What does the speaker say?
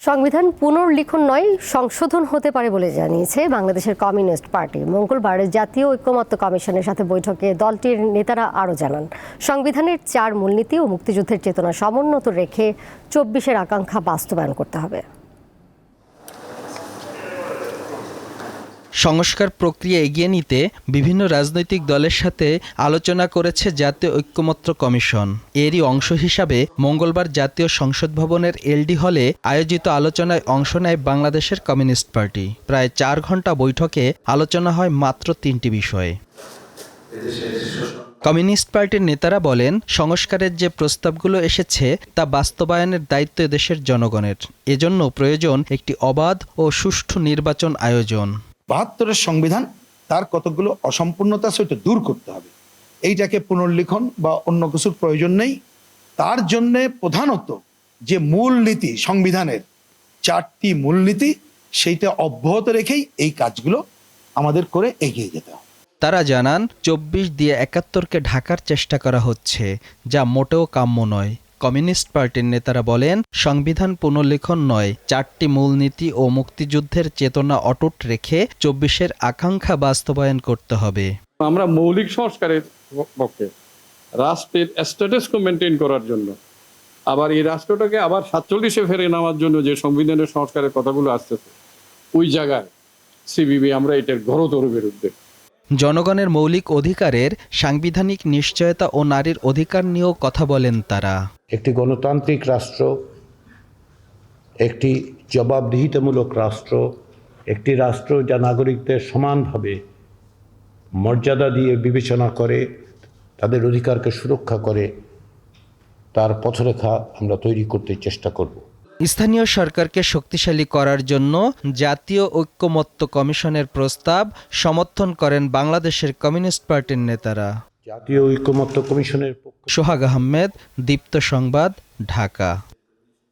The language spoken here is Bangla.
সংবিধান পুনর্লিখন নয়, সংশোধন হতে পারে বলে জানিয়েছে বাংলাদেশের কমিউনিস্ট পার্টি। মঙ্গলবার জাতীয় ঐক্যমত্য কমিশনের সাথে বৈঠকে দলটির নেতারা আরও জানান, সংবিধানের 4 মূলনীতি ও মুক্তিযুদ্ধের চেতনা সমুন্নত রেখে 24-এর আকাঙ্ক্ষা বাস্তবায়ন করতে হবে। সংস্কার প্রক্রিয়া এগিয়ে নিতে বিভিন্ন রাজনৈতিক দলের সাথে আলোচনা করেছে জাতীয় ঐক্যমত্য কমিশন। এরই অংশ হিসাবে মঙ্গলবার জাতীয় সংসদ ভবনের এলডি হলে আয়োজিত আলোচনায় অংশ নেয় বাংলাদেশের কমিউনিস্ট পার্টি। প্রায় 4 ঘন্টা বৈঠকে আলোচনা হয় মাত্র 3টি বিষয়ে। কমিউনিস্ট পার্টির নেতারা বলেন, সংস্কারের যে প্রস্তাবগুলো এসেছে তা বাস্তবায়নের দায়িত্ব দেশের জনগণের। এজন্য প্রয়োজন একটি অবাধ ও সুষ্ঠু নির্বাচন আয়োজন। 72-এর সংবিধান তার কতগুলো অসম্পূর্ণতা সেটা দূর করতে হবে। এইটাকে পুনর্লিখন বা অন্য কিছুর প্রয়োজন নেই। তার জন্য প্রধানত যে মূলনীতি, সংবিধানের 4টি মূলনীতি, সেইটা অব্যাহত রেখেই এই কাজগুলো আমাদের করে এগিয়ে যেতে হবে। তারা জানান, 24 দিয়ে 71কে ঢাকার চেষ্টা করা হচ্ছে, যা মোটেও কাম্য নয়। কমিউনিস্ট পার্টির নেতারা বলেন, সংবিধান পুনর্লিখন নয়, 4টি মূলনীতি ও মুক্তিযুদ্ধের চেতনা অটুট রেখে 24-এর আকাঙ্ক্ষা বাস্তবায়ন করতে হবে। আমরা মৌলিক সংস্কারের পক্ষে, রাষ্ট্রের স্ট্যাটাসকে মেনটেন করার জন্য, আবার এই রাষ্ট্রটাকে আবার 47-এ ফেরে নেওয়ার জন্য যে সংবিধানের সংস্কারের কথাগুলো আসতেছে, ওই জায়গায় সিপিবি আমরা এটার ঘোরতর বিরুদ্ধে। জনগণের মৌলিক অধিকারের সাংবিধানিক নিশ্চয়তা ও নারীর অধিকার নিয়েও কথা বলেন তারা। একটি গণতান্ত্রিক রাষ্ট্র, একটি জবাবদিহিতামূলক রাষ্ট্র, একটি রাষ্ট্র যা নাগরিকদের সমানভাবে মর্যাদা দিয়ে বিবেচনা করে, তাদের অধিকারকে সুরক্ষা করে, তার পথরেখা আমরা তৈরি করতে চেষ্টা করব। স্থানীয় সরকারকে শক্তিশালী করার জন্য জাতীয় ঐক্যমত্য কমিশনের প্রস্তাব সমর্থন করেন বাংলাদেশের কমিউনিস্ট পার্টির নেতারা। জাতীয় ঐক্যমত্য কমিশনের সোহাগ আহমেদ, দীপ্ত সংবাদ, ঢাকা।